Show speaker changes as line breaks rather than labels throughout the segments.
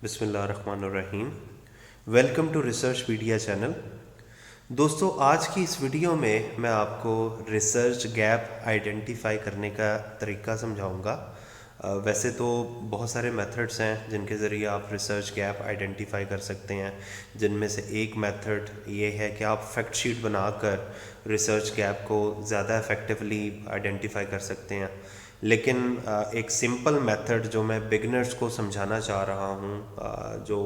बिस्मिल्लाहिर्रहमानिर्रहीम। Welcome to research media channel. दोस्तों, आज की इस वीडियो में मैं आपको रिसर्च गैप आइडेंटिफाई करने का तरीका समझाऊंगा। वैसे तो बहुत सारे मेथड्स हैं जिनके ज़रिए आप रिसर्च गैप आइडेंटिफाई कर सकते हैं, जिनमें से एक मेथड ये है कि आप फैक्ट शीट बनाकर रिसर्च गैप को ज़्यादा इफ़ेक्टिवली आइडेंटिफाई कर सकते हैं। लेकिन एक सिंपल मेथड जो मैं बिगनर्स को समझाना चाह रहा हूँ, जो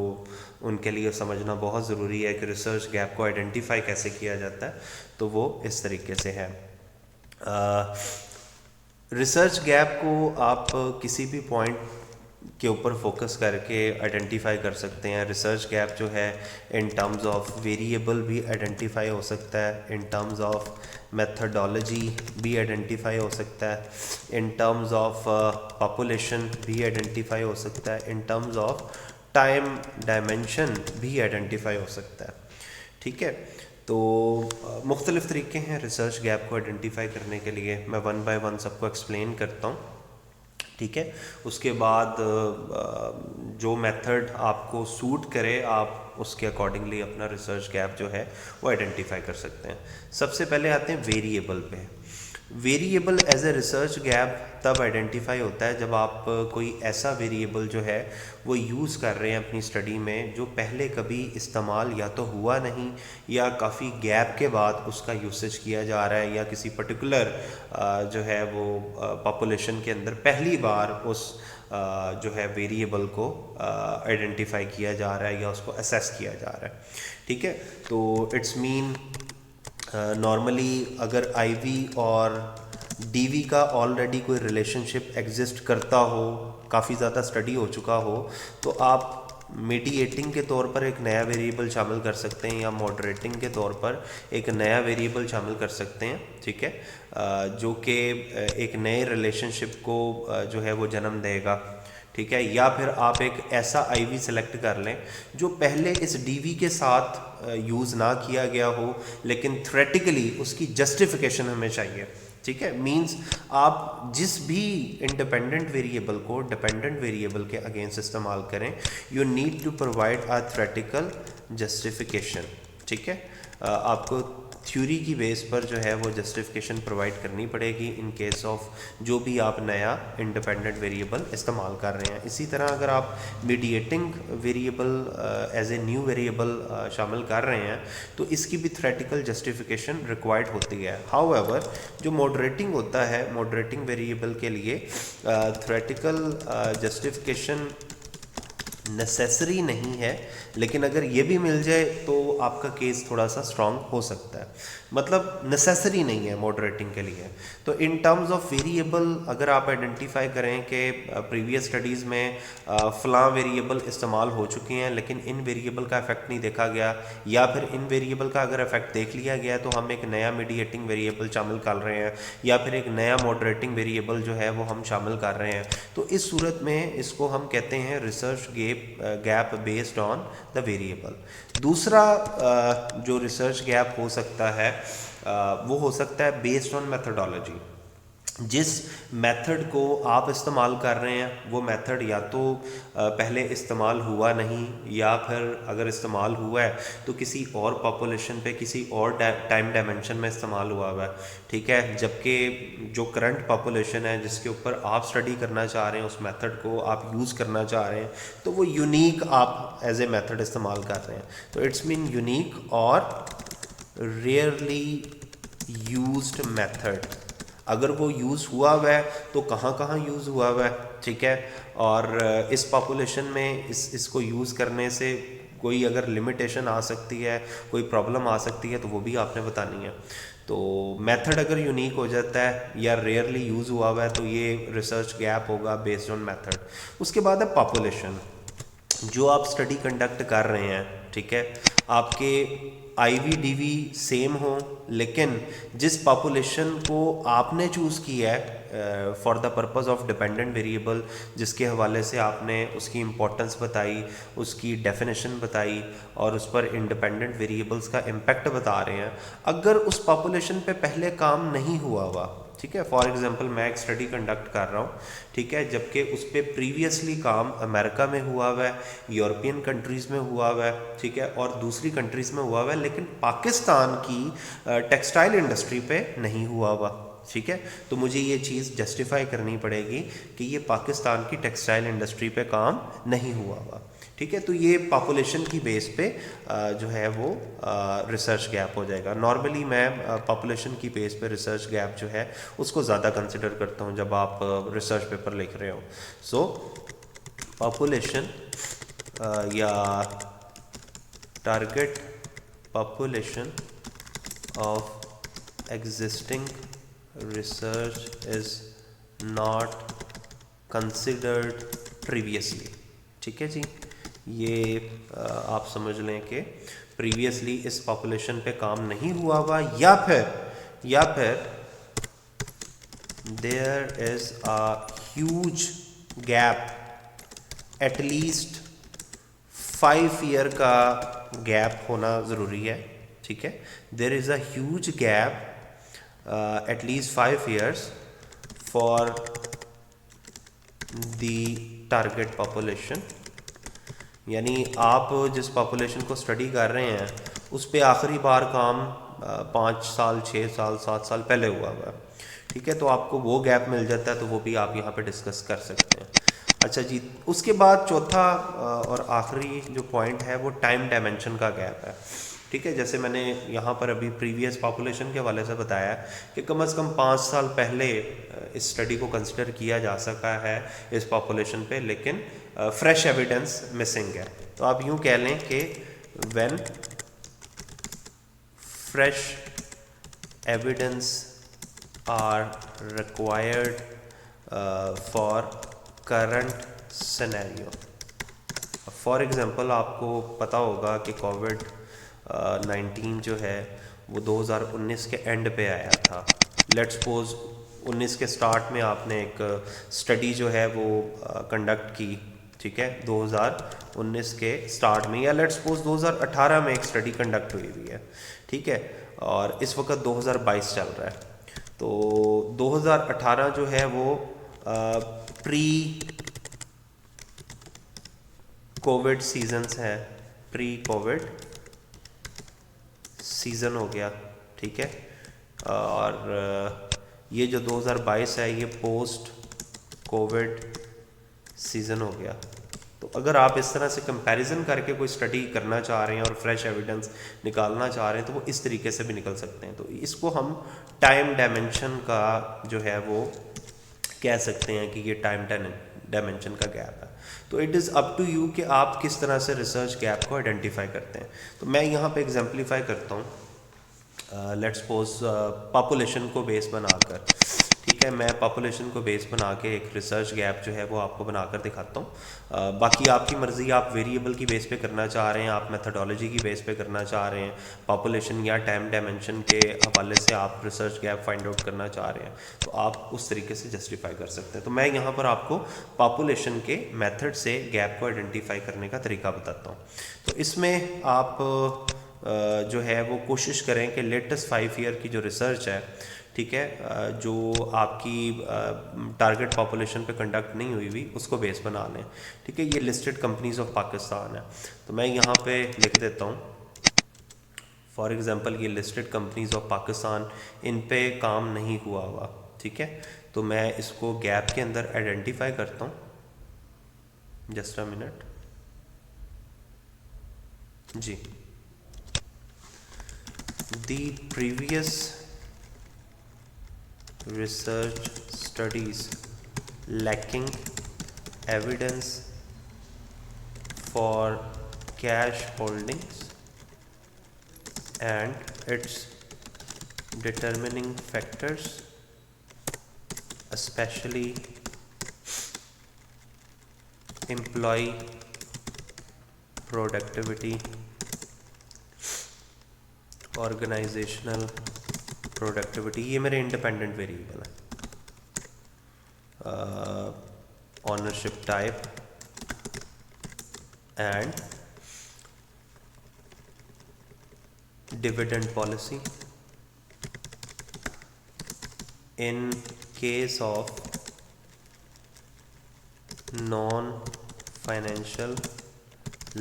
उनके लिए समझना बहुत ज़रूरी है कि रिसर्च गैप को आइडेंटिफाई कैसे किया जाता है, तो वो इस तरीके से है। रिसर्च गैप को आप किसी भी पॉइंट के ऊपर फोकस करके आइडेंटिफाई कर सकते हैं। रिसर्च गैप जो है इन टर्म्स ऑफ वेरिएबल भी आइडेंटिफाई हो सकता है, इन टर्म्स ऑफ मेथडोलॉजी भी आइडेंटिफाई हो सकता है, इन टर्म्स ऑफ पॉपुलेशन भी आइडेंटिफाई हो सकता है, in terms of time dimension भी आइडेंटिफाई हो सकता है। ठीक है, तो मुख्तलिफ़ तरीके हैं रिसर्च गैप को आइडेंटिफाई करने के लिए। मैं वन बाय वन सबको एक्सप्लेन करता हूँ। ठीक है, उसके बाद जो मेथड आपको सूट करे आप उसके अकॉर्डिंगली अपना रिसर्च गैप जो है वो आइडेंटिफाई कर सकते हैं। सबसे पहले आते हैं वेरिएबल पे। Variable as a research gap तब आइडेंटिफाई होता है जब आप कोई ऐसा वेरिएबल जो है वो यूज़ कर रहे हैं अपनी स्टडी में जो पहले कभी इस्तेमाल या तो हुआ नहीं या काफ़ी गैप के बाद उसका यूसेज किया जा रहा है, या किसी पर्टिकुलर जो है वो पॉपुलेशन के अंदर पहली बार उस जो है वेरिएबल को आइडेंटिफाई किया जा रहा है या उसको असेस किया जा रहा है। ठीक है, तो इट्स मीन नॉर्मली अगर आईवी और डीवी का ऑलरेडी कोई रिलेशनशिप एग्जिस्ट करता हो, काफ़ी ज़्यादा स्टडी हो चुका हो, तो आप मीडिएटिंग के तौर पर एक नया वेरिएबल शामिल कर सकते हैं या मॉडरेटिंग के तौर पर एक नया वेरिएबल शामिल कर सकते हैं। ठीक है, जो कि एक नए रिलेशनशिप को जो है वो जन्म देगा। ठीक है, या फिर आप एक ऐसा आईवी सेलेक्ट कर लें जो पहले इस डीवी के साथ यूज़ ना किया गया हो, लेकिन थ्योरेटिकली उसकी जस्टिफिकेशन हमें चाहिए। ठीक है, मींस आप जिस भी इंडिपेंडेंट वेरिएबल को डिपेंडेंट वेरिएबल के अगेंस्ट इस्तेमाल करें, you need to provide a theoretical justification. ठीक है, आपको थ्योरी की बेस पर जो है वो जस्टिफिकेशन प्रोवाइड करनी पड़ेगी इन केस ऑफ जो भी आप नया इंडिपेंडेंट वेरिएबल इस्तेमाल कर रहे हैं। इसी तरह अगर आप mediating variable as a new variable शामिल कर रहे हैं तो इसकी भी थ्योरेटिकल जस्टिफिकेशन रिक्वायर्ड होती है। हाउएवर जो मॉडरेटिंग होता है, मॉडरेटिंग वेरिएबल के लिए थ्योरेटिकल जस्टिफिकेशन नेसेसरी नहीं है, लेकिन अगर ये भी मिल जाए तो आपका केस थोड़ा सा स्ट्रांग हो सकता है। मतलब नेसेसरी नहीं है मॉडरेटिंग के लिए। तो इन टर्म्स ऑफ वेरिएबल अगर आप आइडेंटिफाई करें कि प्रीवियस स्टडीज़ में फ़लाँ वेरिएबल इस्तेमाल हो चुके हैं लेकिन इन वेरिएबल का इफेक्ट नहीं देखा गया, या फिर इन वेरिएबल का अगर इफेक्ट देख लिया गया तो हम एक नया मीडिएटिंग वेरिएबल शामिल कर रहे हैं, या फिर एक नया मॉडरेटिंग वेरिएबल जो है वो हम शामिल कर रहे हैं, तो इस सूरत में इसको हम कहते हैं research gap based on the variable. दूसरा जो रिसर्च गैप हो सकता है वो हो सकता है बेस्ड ऑन मेथडोलॉजी। जिस मेथड को आप इस्तेमाल कर रहे हैं वो मेथड या तो पहले इस्तेमाल हुआ नहीं, या फिर अगर इस्तेमाल हुआ है तो किसी और पॉपुलेशन पे किसी और टाइम डायमेंशन में इस्तेमाल हुआ है। ठीक है, जबकि जो करंट पॉपुलेशन है जिसके ऊपर आप स्टडी करना चाह रहे हैं, उस मेथड को आप यूज़ करना चाह रहे हैं, तो वो यूनिक आप एज ए मेथड इस्तेमाल कर रहे हैं। तो इट्स मीन यूनिक और रेयरली यूज्ड मेथड। अगर वो यूज़ हुआ हुआ है तो कहाँ कहाँ यूज़ हुआ हुआ है। ठीक है, और इस पॉपुलेशन में इसको यूज़ करने से कोई अगर लिमिटेशन आ सकती है, कोई प्रॉब्लम आ सकती है, तो वो भी आपने बतानी है। तो मेथड अगर यूनिक हो जाता है या रेयरली यूज़ हुआ हुआ है तो ये रिसर्च गैप होगा बेस्ड ऑन मेथड। उसके बाद है पॉपुलेशन। जो आप स्टडी कंडक्ट कर रहे हैं, ठीक है, आपके आईवी डीवी सेम हो, लेकिन जिस पॉपुलेशन को आपने चूज़ किया है for the purpose of dependent variable, जिसके हवाले से आपने उसकी इम्पोर्टेंस बताई, उसकी डेफिनेशन बताई और उस पर इंडिपेंडेंट वेरिएबल्स का इम्पैक्ट बता रहे हैं, अगर उस पॉपुलेशन पे पहले काम नहीं हुआ हुआ, ठीक है। फॉर एग्जांपल मैं एक स्टडी कंडक्ट कर रहा हूँ, ठीक है, जबकि उस पर प्रीवियसली काम अमेरिका में हुआ हुआ है, यूरोपियन कंट्रीज़ में हुआ हुआ है, ठीक है, और दूसरी कंट्रीज़ में हुआ हुआ है, लेकिन पाकिस्तान की टेक्सटाइल इंडस्ट्री पे नहीं हुआ हुआ, ठीक है। तो मुझे ये चीज़ जस्टिफाई करनी पड़ेगी कि ये पाकिस्तान की टेक्सटाइल इंडस्ट्री पे काम नहीं हुआ हुआ, ठीक है। तो ये पॉपुलेशन की बेस पे जो है वो रिसर्च गैप हो जाएगा। नॉर्मली मैं पॉपुलेशन की बेस पे रिसर्च गैप जो है उसको ज़्यादा कंसिडर करता हूँ जब आप रिसर्च पेपर लिख रहे हो। सो पॉपुलेशन या target population of existing research is not considered previously, ठीक है जी। ये आप समझ लें कि प्रीवियसली इस पॉपुलेशन पे काम नहीं हुआ हुआ, या फिर there is a huge gap, at least 5 year का गैप होना ज़रूरी है, ठीक है। There is a huge gap at least 5 years for the target population, यानी आप जिस पॉपुलेशन को स्टडी कर रहे हैं उस पर आखिरी बार काम 5 साल 6 साल 7 साल पहले हुआ है, ठीक है। तो आपको वो गैप मिल जाता है, तो वो भी आप यहाँ पे डिस्कस कर सकते हैं। अच्छा जी, उसके बाद चौथा और आखिरी जो पॉइंट है वो टाइम डायमेंशन का गैप है, ठीक है। जैसे मैंने यहाँ पर अभी प्रीवियस पॉपुलेशन के हवाले से बताया कि कम से कम 5 साल पहले इस स्टडी को कंसिडर किया जा सका है इस पॉपुलेशन पे, लेकिन फ्रेश एविडेंस मिसिंग है। तो आप यूँ कह लें कि when fresh evidence are required for current scenario. For example आपको पता होगा कि कोविड 19 जो है वो 2019 के एंड पे आया था। लेट्स सपोज 19 के स्टार्ट में आपने एक स्टडी जो है वो कंडक्ट की, ठीक है, 2019 के स्टार्ट में, या लेट्स सपोज 2018 में एक स्टडी कंडक्ट हुई हुई है, ठीक है, और इस वक्त 2022 चल रहा है। तो 2018 जो है वो प्री कोविड सीजन्स है, प्री कोविड सीज़न हो गया, ठीक है, और ये जो 2022 है ये पोस्ट कोविड सीज़न हो गया। तो अगर आप इस तरह से कंपैरिजन करके कोई स्टडी करना चाह रहे हैं और फ्रेश एविडेंस निकालना चाह रहे हैं तो वो इस तरीके से भी निकल सकते हैं। तो इसको हम टाइम डायमेंशन का जो है वो कह सकते हैं कि ये टाइम डायमेंशन का गैप है। तो it is up to you कि आप किस तरह से रिसर्च गैप को आइडेंटिफाई करते हैं। तो मैं यहाँ पे एग्जाम्पलीफाई करता हूँ, लेट्स सपोज पॉपुलेशन को बेस बनाकर, ठीक है, मैं पॉपुलेशन को बेस बना के एक रिसर्च गैप जो है वो आपको बनाकर दिखाता हूँ। बाकी आपकी मर्ज़ी, आप वेरिएबल की बेस पे करना चाह रहे हैं, आप मेथडोलॉजी की बेस पे करना चाह रहे हैं, पॉपुलेशन या टाइम डायमेंशन के हवाले से आप रिसर्च गैप फाइंड आउट करना चाह रहे हैं, तो आप उस तरीके से जस्टिफाई कर सकते हैं। तो मैं यहाँ पर आपको पॉपुलेशन के मेथड से गैप को आइडेंटिफाई करने का तरीका बताता हूँ। तो इसमें आप जो है वो कोशिश करें कि लेटेस्ट 5 ईयर की जो रिसर्च है, ठीक है, जो आपकी टारगेट पॉपुलेशन पे कंडक्ट नहीं हुई हुई उसको बेस बना लें, ठीक है। ये लिस्टेड कंपनीज ऑफ पाकिस्तान है, तो मैं यहाँ पे लिख देता हूँ फॉर एग्जांपल ये लिस्टेड कंपनीज ऑफ पाकिस्तान, इन पे काम नहीं हुआ हुआ, ठीक है। तो मैं इसको गैप के अंदर आइडेंटिफाई करता हूँ, जस्ट अ मिनट जी। The previous research studies lacking evidence for cash holdings and its determining factors, especially employee productivity, organizational productivity, ये मेरे इंडिपेंडेंट वेरिएबल है, ownership type and dividend policy in case of non financial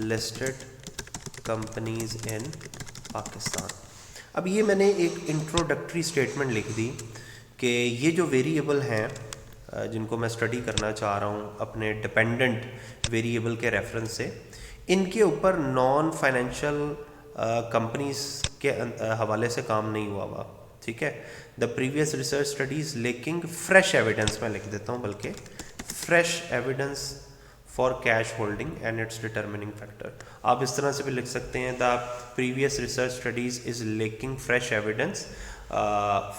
listed companies in Pakistan. अब ये मैंने एक introductory statement लिख दी कि ये जो वेरिएबल हैं जिनको मैं स्टडी करना चाह रहा हूँ अपने डिपेंडेंट वेरिएबल के रेफरेंस से, इनके ऊपर नॉन फाइनेंशियल कंपनीज के हवाले से काम नहीं हुआ हुआ। ठीक है, the previous research studies lacking fresh evidence, मैं लिख देता हूँ बल्कि fresh evidence for cash holding and it's determining factor. आप इस तरह से भी लिख सकते हैं, the previous research studies is lacking fresh evidence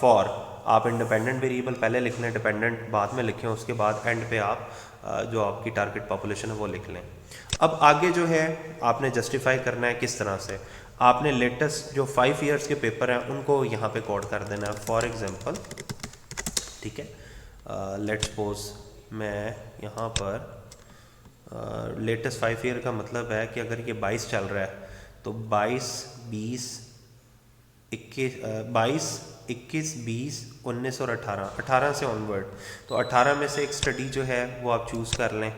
for, आप इंडिपेंडेंट वेरिएबल पहले लिख लें, डिपेंडेंट बाद में लिखें, उसके बाद एंड पे आप जो आपकी टारगेट पॉपुलेशन है वो लिख लें। अब आगे जो है आपने जस्टिफाई करना है किस तरह से, आपने लेटेस्ट जो 5 ईयर्स के पेपर हैं उनको यहाँ पे कोड कर देना है। फॉर एग्जांपल, ठीक है, लेट्स सपोज मैं यहाँ पर लेटेस्ट 5 ईयर का मतलब है कि अगर ये 22 चल रहा है तो 22, 20, 21, 20, 19 और 18 से ऑनवर्ड, तो 18 में से एक स्टडी जो है वो आप चूज़ कर लें।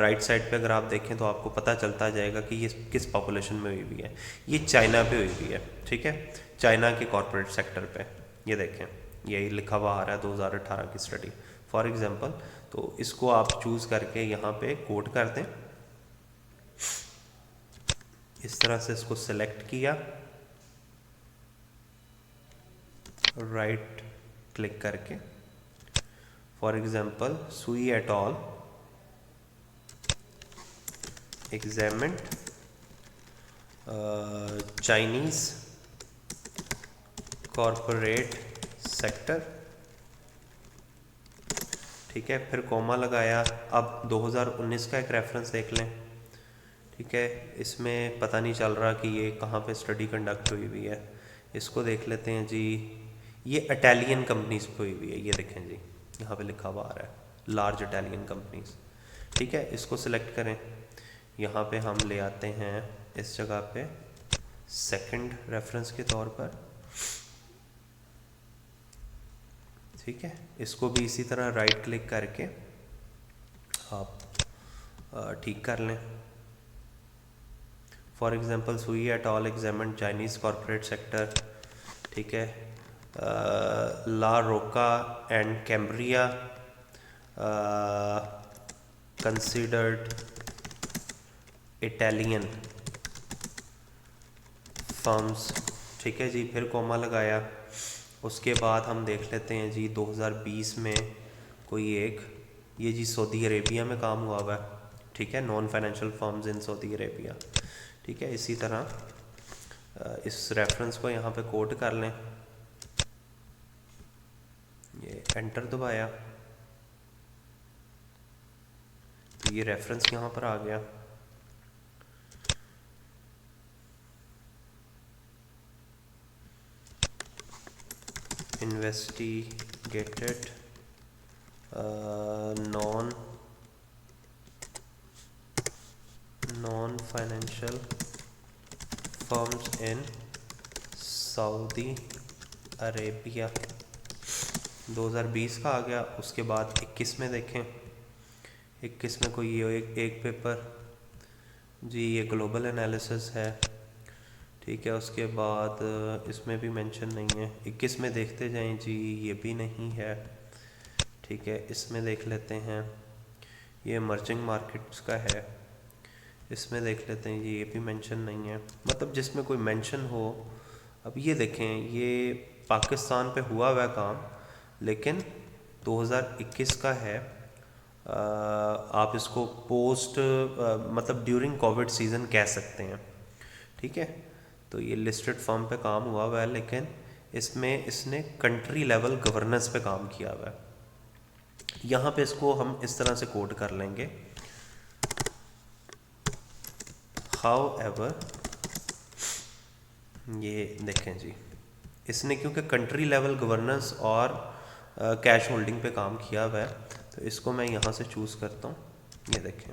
राइट साइड पे अगर आप देखें तो आपको पता चलता जाएगा कि ये किस पॉपुलेशन में हुई हुई है। ये चाइना पे हुई हुई है। ठीक है, चाइना के कॉरपोरेट सेक्टर पे, ये देखें यही लिखा हुआ आ रहा है 2018 की स्टडी फॉर एग्जांपल। तो इसको आप चूज़ करके यहाँ पे कोड कर दें, इस तरह से इसको सेलेक्ट किया, राइट क्लिक करके, फॉर एग्जांपल सुई at all examined Chinese corporate sector. ठीक है, फिर कोमा लगाया। अब 2019 का एक रेफरेंस देख लें। ठीक है, इसमें पता नहीं चल रहा कि ये कहाँ पे स्टडी कंडक्ट हुई हुई है, इसको देख लेते हैं जी। ये इटालियन कंपनीज पे हुई हुई है, ये देखें जी यहाँ पे लिखा हुआ आ रहा है लार्ज इटालियन कंपनीज। ठीक है, इसको सिलेक्ट करें, यहाँ पे हम ले आते हैं इस जगह पे सेकंड रेफरेंस के तौर पर। ठीक है, इसको भी इसी तरह राइट क्लिक करके आप ठीक कर लें। फॉर एग्जांपल सुई at all examined Chinese corporate sector. ठीक है, ला रोका and Cambria considered Italian firms. ठीक है जी, फिर कोमा लगाया। उसके बाद हम देख लेते हैं जी 2020 में कोई एक, ये जी सऊदी अरेबिया में काम हुआ हुआ है। ठीक है, non financial firms in Saudi Arabia. ठीक है, इसी तरह इस रेफरेंस को यहाँ पे कोड कर लें, ये एंटर दबाया तो ये रेफरेंस यहाँ पर आ गया। investigated non-financial firms in Saudi Arabia 2020 का आ गया। उसके बाद 21 में देखें, 21 में कोई ये एक पेपर जी, ये ग्लोबल एनालिसिस है। ठीक है, उसके बाद इसमें भी मेंशन नहीं है। 21 में देखते जाएं जी, ये भी नहीं है। ठीक है, इसमें देख लेते हैं, ये इमर्जिंग मार्केट्स का है, इसमें देख लेते हैं जी, ये भी मेंशन नहीं है। मतलब जिसमें कोई मेंशन हो। अब ये देखें, ये पाकिस्तान पे हुआ हुआ काम, लेकिन 2021 का है। आप इसको पोस्ट मतलब ड्यूरिंग कोविड सीज़न कह सकते हैं। ठीक है, तो ये लिस्टेड फर्म पे काम हुआ हुआ है, लेकिन इसमें इसने कंट्री लेवल गवर्नेंस पे काम किया हुआ है। यहाँ पे इसको हम इस तरह से कोड कर लेंगे, हाउएवर, ये देखें जी, इसने क्योंकि कंट्री लेवल गवर्नेंस और कैश होल्डिंग पे काम किया हुआ है, तो इसको मैं यहाँ से चूज़ करता हूँ। ये देखें,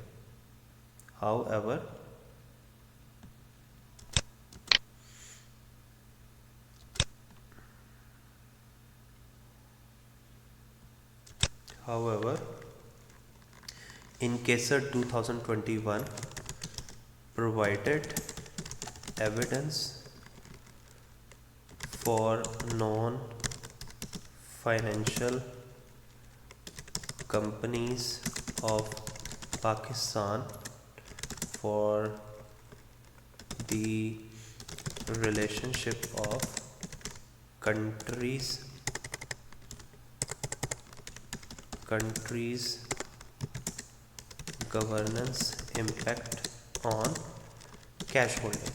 however However, in KSER 2021 provided evidence for non-financial companies of Pakistan for the relationship of countries governance impact on cash holding.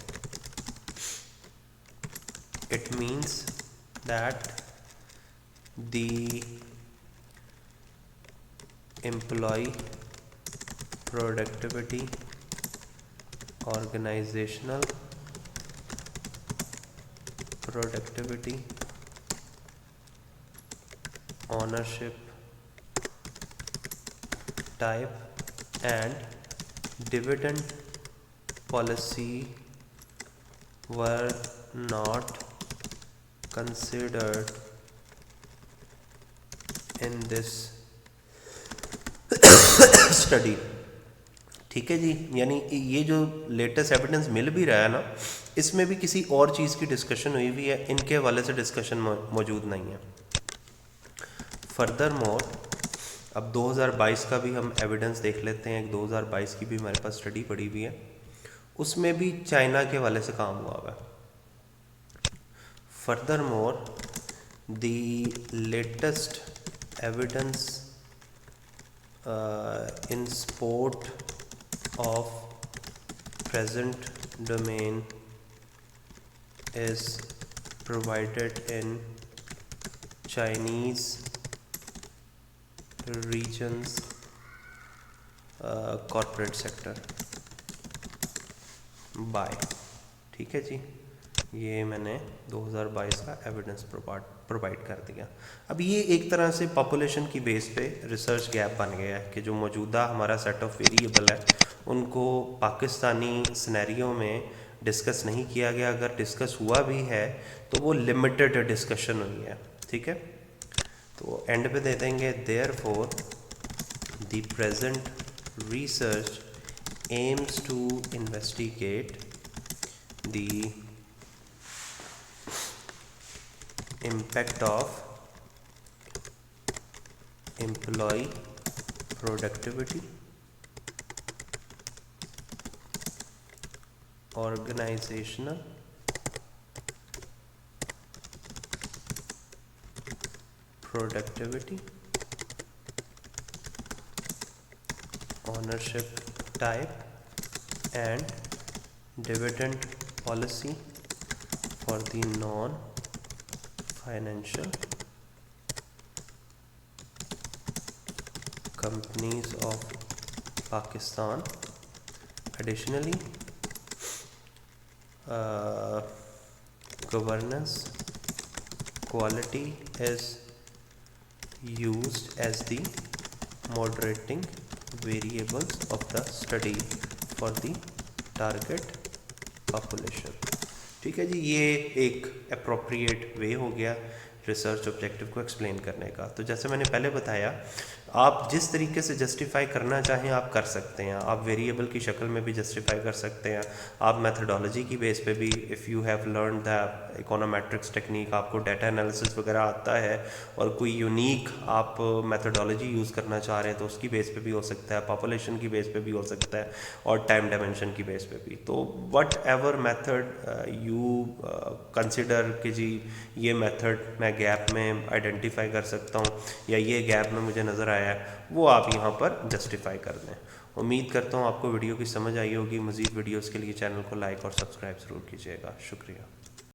It means that the employee productivity, organizational productivity, ownership type and dividend policy were not considered in this study. ठीक है जी, यानी ये जो latest evidence मिल भी रहा है ना, इसमें भी किसी और चीज़ की डिस्कशन हुई हुई है, इनके हवाले से डिस्कशन मौजूद नहीं है। फर्दर मोर, अब 2022 का भी हम एविडेंस देख लेते हैं। एक 2022 की भी हमारे पास स्टडी पड़ी हुई है, उसमें भी चाइना के हवाले से काम हुआ हुआ है। Further more, the latest evidence in support of present domain is provided in Chinese regions corporate sector by। ठीक है जी, ये मैंने 2022 का एविडेंस प्रोवाइड कर दिया। अब ये एक तरह से पॉपुलेशन की बेस पे रिसर्च गैप बन गया है कि जो मौजूदा हमारा सेट ऑफ वेरिएबल है उनको पाकिस्तानी सिनेरियो में डिस्कस नहीं किया गया। अगर डिस्कस हुआ भी है तो वो लिमिटेड डिस्कशन हुई है। ठीक है, तो एंड पे दे देंगे therefore the present research aims to investigate the impact of employee productivity, organizational productivity, ownership type and dividend policy for the non-financial companies of Pakistan. Additionally, governance quality is used as the moderating variables of the study for the target population। ठीक है जी, ये एक appropriate way हो गया research objective को explain करने का। तो जैसे मैंने पहले बताया, आप जिस तरीके से जस्टिफाई करना चाहें आप कर सकते हैं। आप वेरिएबल की शक्ल में भी जस्टिफाई कर सकते हैं, आप मेथडोलॉजी की बेस पे भी, if you have learn the econometrics technique, आपको डाटा एनालिसिस वगैरह आता है और कोई यूनिक आप मेथडोलॉजी यूज़ करना चाह रहे हैं तो उसकी बेस पे भी हो सकता है, पॉपुलेशन की बेस पे भी हो सकता है और टाइम डायमेंशन की बेस पे भी। तो what ever method you consider कि जी ये मेथड मैं गैप में आइडेंटिफाई कर सकता हूँ या ये गैप में मुझे नज़र आया है, वो आप यहाँ पर जस्टिफाई कर दें। उम्मीद करता हूँ आपको वीडियो की समझ आई होगी। मज़ीद वीडियोस के लिए चैनल को लाइक और सब्सक्राइब ज़रूर कीजिएगा। शुक्रिया।